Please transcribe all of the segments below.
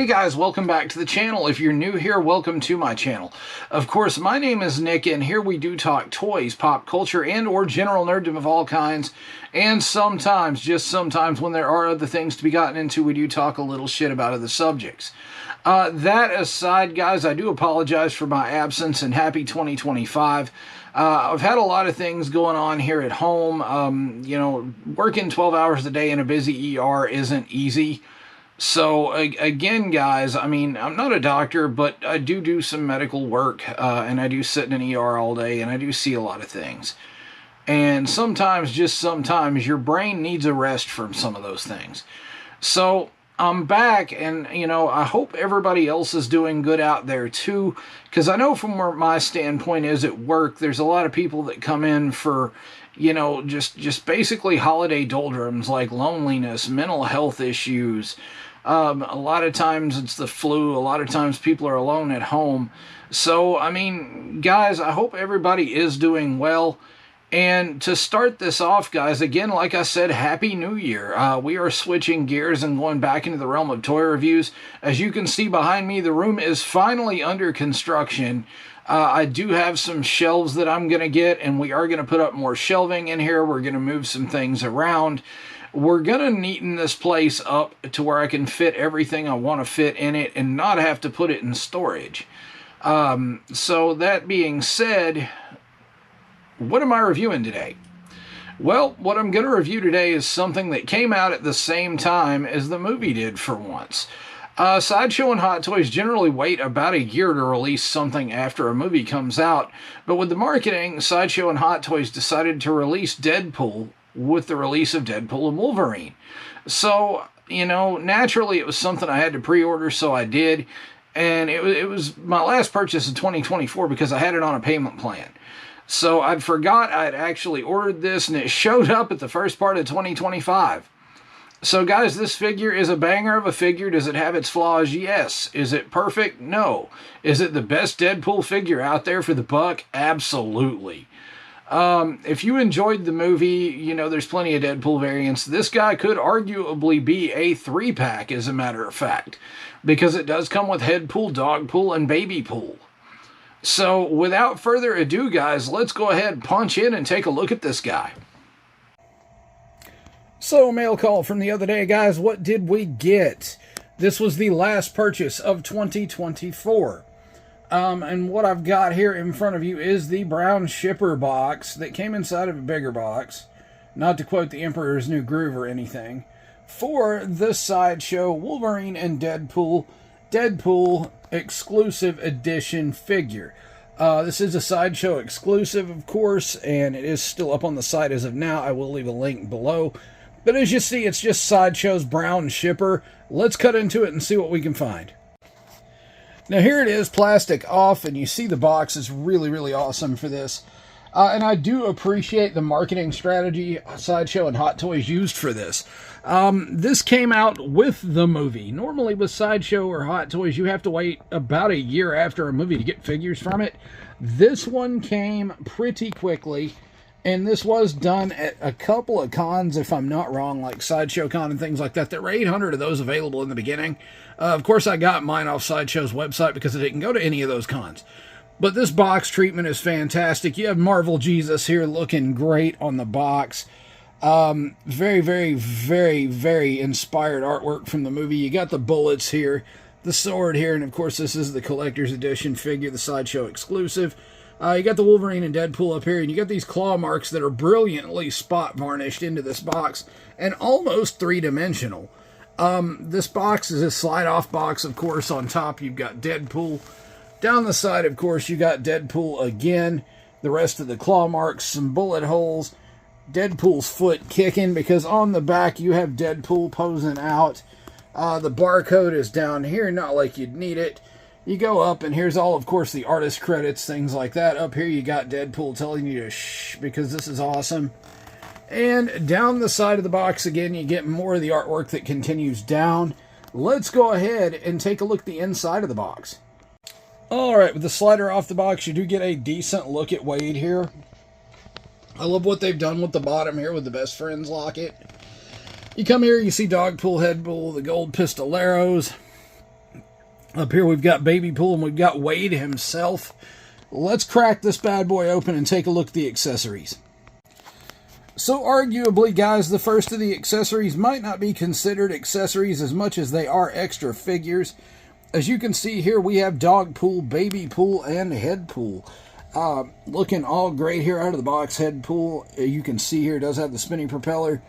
guys, welcome back to the channel. If you're new here, welcome to my channel. Of course, my name is Nick, and here we do talk toys, pop culture, and or general nerddom of all kinds. And sometimes, just sometimes, when there are other things to be gotten into, we do talk a little shit about other subjects. That aside, guys, I do apologize for my absence, and happy 2025. I've had a lot of things going on here at home. You know, working 12 hours a day in a busy ER isn't easy. So, again, guys, I mean, I'm not a doctor, but I do some medical work, and I do sit in an ER all day, and I do see a lot of things. And sometimes, just sometimes, your brain needs a rest from some of those things. So, I'm back, and, you know, I hope everybody else is doing good out there, too, because I know from where my standpoint is at work, there's a lot of people that come in for, you know, just basically holiday doldrums, like loneliness, mental health issues. A lot of times it's the flu. A lot of times people are alone at home. So, I mean, guys, I hope everybody is doing well. And to start this off, guys, again, like I said, Happy New Year. We are switching gears and going back into the realm of toy reviews. As you can see behind me, the room is finally under construction. I do have some shelves that I'm going to get, and we are going to put up more shelving in here. We're going to move some things around. We're going to neaten this place up to where I can fit everything I want to fit in it and not have to put it in storage. So that being said, what am I reviewing today? Well, what I'm going to review today is something that came out at the same time as the movie did for once. Sideshow and Hot Toys generally wait about a year to release something after a movie comes out, but with the marketing, Sideshow and Hot Toys decided to release Deadpool with the release of Deadpool and Wolverine. So, you know, naturally it was something I had to pre-order, so I did, and it was my last purchase in 2024 because I had it on a payment plan. So I'd forgot I'd actually ordered this, and it showed up at the first part of 2025. So guys, this figure is a banger of a figure. Does it have its flaws? Yes. Is it perfect? No. Is it the best Deadpool figure out there for the buck? Absolutely. If you enjoyed the movie, you know, there's plenty of Deadpool variants. This guy could arguably be a 3-pack, as a matter of fact, because it does come with Headpool, Dogpool, and Babypool. So without further ado, guys, let's go ahead and punch in and take a look at this guy. So, mail call from the other day, guys. What did we get? This was the last purchase of 2024. And what I've got here in front of you is the brown shipper box that came inside of a bigger box, not to quote the Emperor's New Groove or anything, for the Sideshow Wolverine and Deadpool exclusive edition figure. This is a Sideshow exclusive, of course, and it is still up on the site as of now. I will leave a link below. But as you see, it's just Sideshow's brown shipper. Let's cut into it and see what we can find. Now here it is, plastic off, and you see the box is really, really awesome for this. And I do appreciate the marketing strategy Sideshow and Hot Toys used for this. This came out with the movie. Normally with Sideshow or Hot Toys, you have to wait about a year after a movie to get figures from it. This one came pretty quickly, and this was done at a couple of cons, if I'm not wrong, like Sideshow Con and things like that. There were 800 of those available in the beginning. Of course, I got mine off Sideshow's website because I didn't go to any of those cons. But this box treatment is fantastic. You have Marvel Jesus here looking great on the box. Very, very, very, very inspired artwork from the movie. You got the bullets here, the sword here, and of course this is the collector's edition figure, the Sideshow exclusive. You got the Wolverine and Deadpool up here, and you got these claw marks that are brilliantly spot varnished into this box, and almost three-dimensional. This box is a slide-off box, of course. On top you've got Deadpool. Down the side, of course, you got Deadpool again. The rest of the claw marks, some bullet holes. Deadpool's foot kicking, because on the back you have Deadpool posing out. The barcode is down here, not like you'd need it. You go up, and here's all, of course, the artist credits, things like that. Up here you got Deadpool telling you to shh, because this is awesome. And down the side of the box again, you get more of the artwork that continues down. Let's go ahead and take a look at the inside of the box. Alright, with the slider off the box, you do get a decent look at Wade here. I love what they've done with the bottom here with the Best Friends locket. You come here, you see Dogpool, Headpool, the gold pistoleros. Up here we've got Baby Pool and we've got Wade himself. Let's crack this bad boy open and take a look at the accessories. So arguably, guys, the first of the accessories might not be considered accessories as much as they are extra figures. As you can see here, we have Dog Pool, Baby Pool, and Head Pool. Looking all great here out of the box. Head Pool, you can see here, does have the spinning propeller.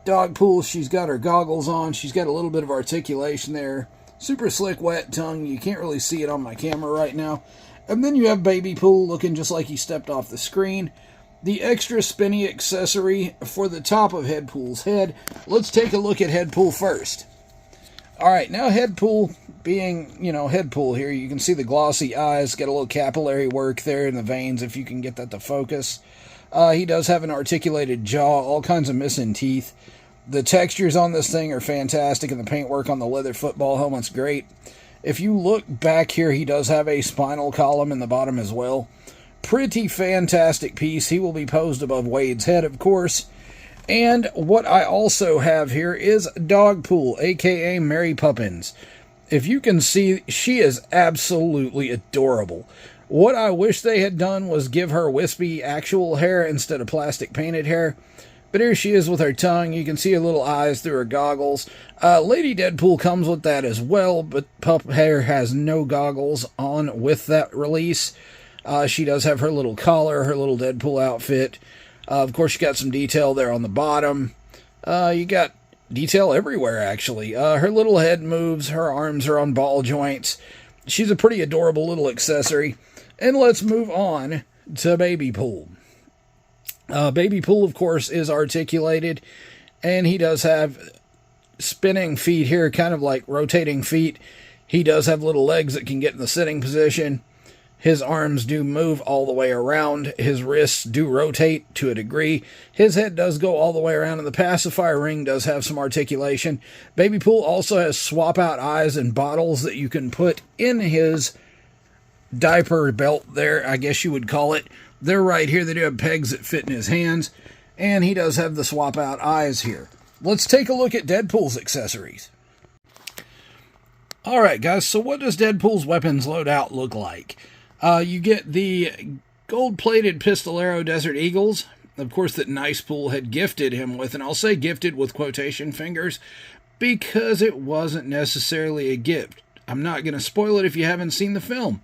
Dog Pool, she's got her goggles on. She's got a little bit of articulation there. Super slick, wet tongue. You can't really see it on my camera right now. And then you have Baby Pool looking just like he stepped off the screen. The extra spinny accessory for the top of Head Pool's head. Let's take a look at Head Pool first. Alright, now Head Pool being, Head Pool here. You can see the glossy eyes. Got a little capillary work there in the veins if you can get that to focus. He does have an articulated jaw, all kinds of missing teeth. The textures on this thing are fantastic, and the paintwork on the leather football helmet's great. If you look back here, he does have a spinal column in the bottom as well. Pretty fantastic piece. He will be posed above Wade's head, of course. And what I also have here is Dog Pool, aka Mary Poppins. If you can see, she is absolutely adorable. What I wish they had done was give her wispy actual hair instead of plastic painted hair. But here she is with her tongue. You can see her little eyes through her goggles. Lady Deadpool comes with that as well, but Pup Hair has no goggles on with that release. She does have her little collar, her little Deadpool outfit. Of course, you got some detail there on the bottom. You got detail everywhere, actually. Her little head moves. Her arms are on ball joints. She's a pretty adorable little accessory. And let's move on to Baby Pool. Baby Pool, of course, is articulated. And he does have spinning feet here, kind of like rotating feet. He does have little legs that can get in the sitting position. His arms do move all the way around. His wrists do rotate to a degree. His head does go all the way around, and the pacifier ring does have some articulation. Baby Pool also has swap-out eyes and bottles that you can put in his diaper belt there, I guess you would call it. They're right here. They do have pegs that fit in his hands, and he does have the swap-out eyes here. Let's take a look at Deadpool's accessories. Alright, guys, so what does Deadpool's weapons loadout look like? You get the gold-plated Pistolero Desert Eagles, of course, that Nice Pool had gifted him with, and I'll say gifted with quotation fingers because it wasn't necessarily a gift. I'm not going to spoil it if you haven't seen the film.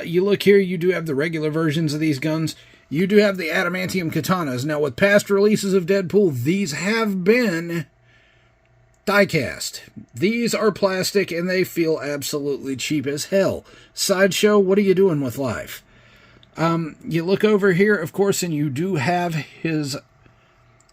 You look here, you do have the regular versions of these guns. You do have the adamantium katanas. Now, with past releases of Deadpool, these have been die-cast. These are plastic, and they feel absolutely cheap as hell. Sideshow, what are you doing with life? You look over here, of course, and you do have his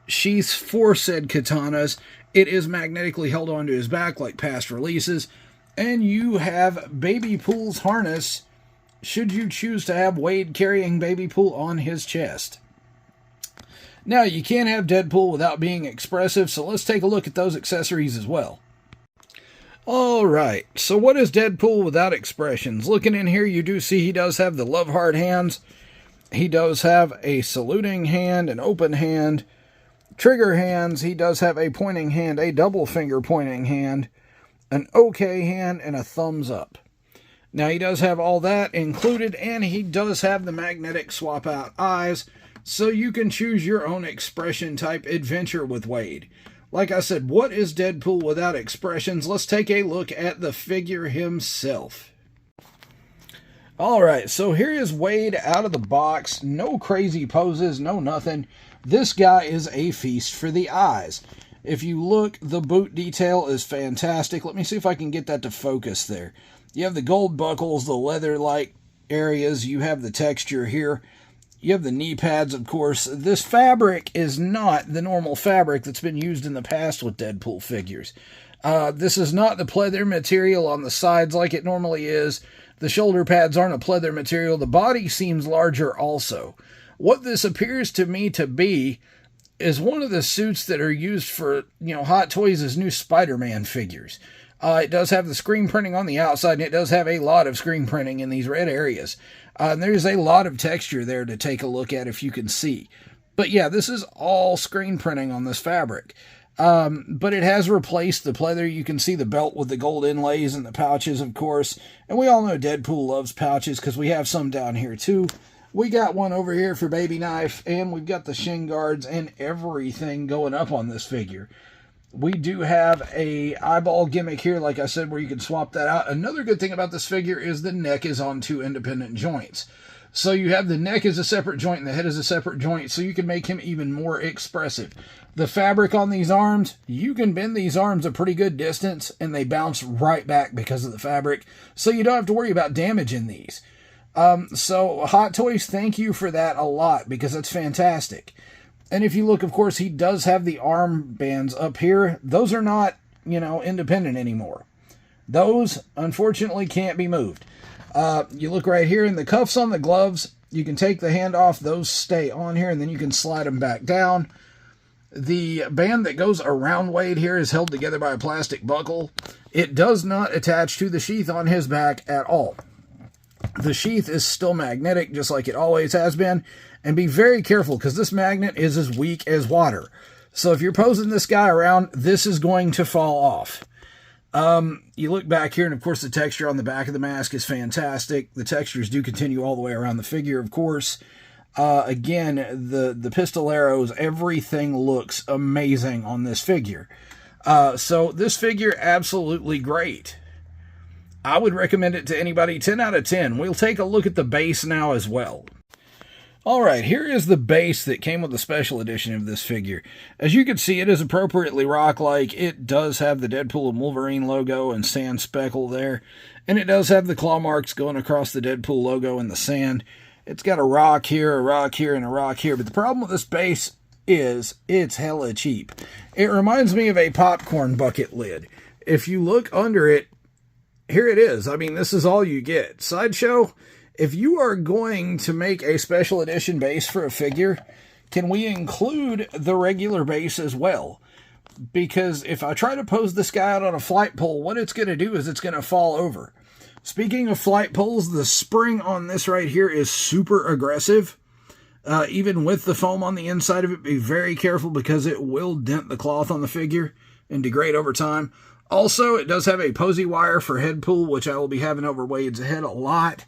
sheaths for said katanas. It is magnetically held onto his back like past releases. And you have Baby Pool's harness, should you choose to have Wade carrying Baby Pool on his chest. Now, you can't have Deadpool without being expressive, so let's take a look at those accessories as well. Alright, so what is Deadpool without expressions? Looking in here, you do see he does have the love heart hands. He does have a saluting hand, an open hand, trigger hands. He does have a pointing hand, a double finger pointing hand, an OK hand, and a thumbs up. Now, he does have all that included, and he does have the magnetic swap-out eyes, so you can choose your own expression type adventure with Wade. Like I said, what is Deadpool without expressions? Let's take a look at the figure himself. Alright, so here is Wade out of the box. No crazy poses, no nothing. This guy is a feast for the eyes. If you look, the boot detail is fantastic. Let me see if I can get that to focus there. You have the gold buckles, the leather-like areas. You have the texture here. You have the knee pads, of course. This fabric is not the normal fabric that's been used in the past with Deadpool figures. This is not the pleather material on the sides like it normally is. The shoulder pads aren't a pleather material. The body seems larger also. What this appears to me to be is one of the suits that are used for, Hot Toys' new Spider-Man figures. It does have the screen printing on the outside, and it does have a lot of screen printing in these red areas. And there's a lot of texture there to take a look at if you can see. But yeah, this is all screen printing on this fabric. But it has replaced the pleather. You can see the belt with the gold inlays and the pouches, of course. And we all know Deadpool loves pouches because we have some down here too. We got one over here for baby knife, and we've got the shin guards and everything going up on this figure. We do have a eyeball gimmick here, like I said, where you can swap that out. Another good thing about this figure is the neck is on 2 independent joints. So you have the neck as a separate joint and the head as a separate joint, so you can make him even more expressive. The fabric on these arms, you can bend these arms a pretty good distance, and they bounce right back because of the fabric, so you don't have to worry about damaging these. So Hot Toys, thank you for that a lot, because that's fantastic. And if you look, of course, he does have the arm bands up here. Those are not, independent anymore. Those, unfortunately, can't be moved. You look right here in the cuffs on the gloves. You can take the hand off. Those stay on here, and then you can slide them back down. The band that goes around Wade here is held together by a plastic buckle. It does not attach to the sheath on his back at all. The sheath is still magnetic, just like it always has been. And be very careful, because this magnet is as weak as water. So if you're posing this guy around, this is going to fall off. You look back here, and of course the texture on the back of the mask is fantastic. The textures do continue all the way around the figure, of course. Again, the pistol arrows, everything looks amazing on this figure. So this figure, absolutely great. I would recommend it to anybody, 10 out of 10. We'll take a look at the base now as well. Alright, here is the base that came with the special edition of this figure. As you can see, it is appropriately rock-like. It does have the Deadpool and Wolverine logo and sand speckle there. And it does have the claw marks going across the Deadpool logo in the sand. It's got a rock here, and a rock here. But the problem with this base is it's hella cheap. It reminds me of a popcorn bucket lid. If you look under it, here it is. I mean, this is all you get. Sideshow, if you are going to make a special edition base for a figure, can we include the regular base as well? Because if I try to pose this guy out on a flight pole, what it's going to do is it's going to fall over. Speaking of flight poles, the spring on this right here is super aggressive. Even with the foam on the inside of it, be very careful because it will dent the cloth on the figure and degrade over time. Also, it does have a posy wire for head pull, which I will be having over Wade's head a lot.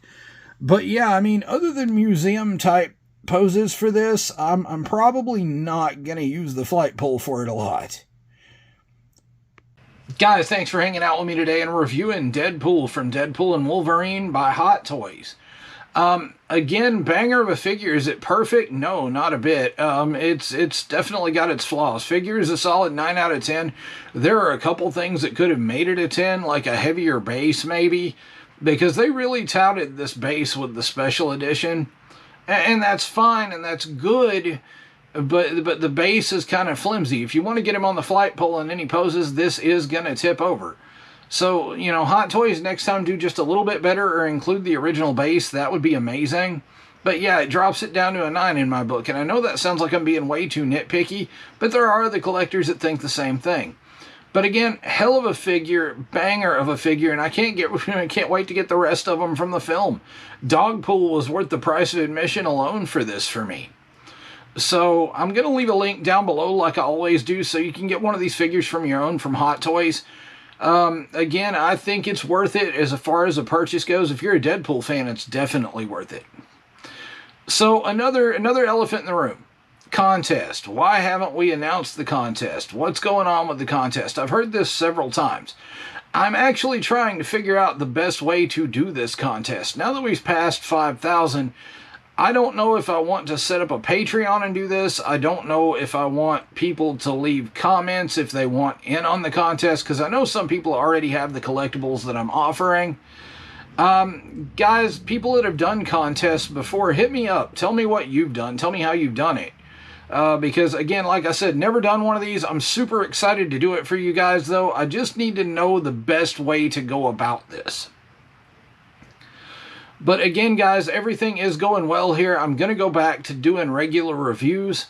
But yeah, I mean, other than museum type poses for this, I'm probably not going to use the flight pole for it a lot. Guys, thanks for hanging out with me today and reviewing Deadpool from Deadpool and Wolverine by Hot Toys. Again, banger of a figure. Is it perfect? No, not a bit. It's definitely got its flaws. Figure is a solid 9 out of 10. There are a couple things that could have made it a 10, like a heavier base maybe, because they really touted this base with the special edition. And that's fine, and that's good, but the base is kind of flimsy. If you want to get him on the flight pole in any poses, this is going to tip over. So, Hot Toys next time do just a little bit better or include the original base. That would be amazing. But yeah, it drops it down to a 9 in my book. And I know that sounds like I'm being way too nitpicky, but there are other collectors that think the same thing. But again, hell of a figure, banger of a figure, and I can't wait to get the rest of them from the film. Dogpool was worth the price of admission alone for this for me. So I'm going to leave a link down below like I always do so you can get one of these figures from your own from Hot Toys. Again, I think it's worth it as far as a purchase goes. If you're a Deadpool fan, it's definitely worth it. So another elephant in the room. Contest. Why haven't we announced the contest? What's going on with the contest? I've heard this several times. I'm actually trying to figure out the best way to do this contest. Now that we've passed 5,000, I don't know if I want to set up a Patreon and do this. I don't know if I want people to leave comments if they want in on the contest, because I know some people already have the collectibles that I'm offering. Guys, people that have done contests before, hit me up. Tell me what you've done. Tell me how you've done it. Because, again, like I said, never done one of these. I'm super excited to do it for you guys, though. I just need to know the best way to go about this. But again, guys, everything is going well here. I'm going to go back to doing regular reviews.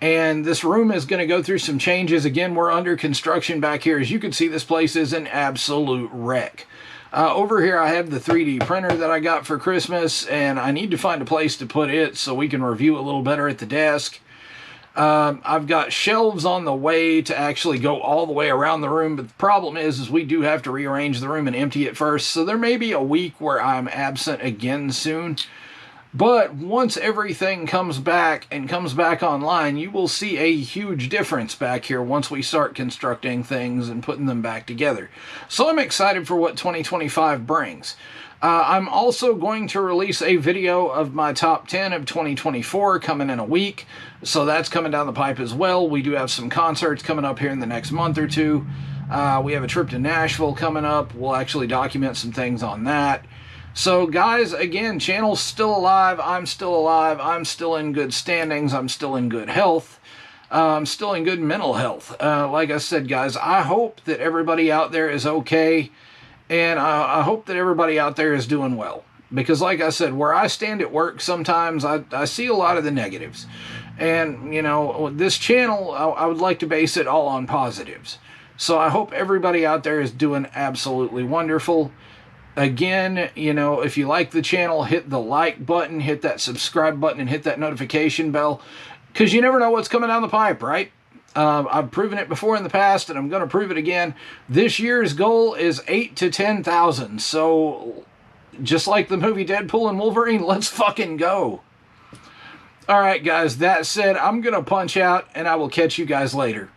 And this room is going to go through some changes. Again, we're under construction back here. As you can see, this place is an absolute wreck. Over here, I have the 3D printer that I got for Christmas. And I need to find a place to put it so we can review a little better at the desk. I've got shelves on the way to actually go all the way around the room, but the problem is we do have to rearrange the room and empty it first, so there may be a week where I'm absent again soon. But once everything comes back and comes back online, you will see a huge difference back here once we start constructing things and putting them back together. So I'm excited for what 2025 brings. I'm also going to release a video of my top 10 of 2024 coming in a week. So that's coming down the pipe as well. We do have some concerts coming up here in the next month or two. We have a trip to Nashville coming up. We'll actually document some things on that. So guys, again, channel's still alive. I'm still alive. I'm still in good standings. I'm still in good health. I'm still in good mental health. Like I said, guys, I hope that everybody out there is okay. And I hope that everybody out there is doing well. Because like I said, where I stand at work, sometimes I see a lot of the negatives. And, you know, this channel, I would like to base it all on positives. So I hope everybody out there is doing absolutely wonderful. Again, you know, if you like the channel, hit the like button, hit that subscribe button, and hit that notification bell. Because you never know what's coming down the pipe, right? I've proven it before in the past, and I'm going to prove it again. This year's goal is 8,000 to 10,000. So, just like the movie Deadpool and Wolverine, let's fucking go. Alright, guys, that said, I'm going to punch out, and I will catch you guys later.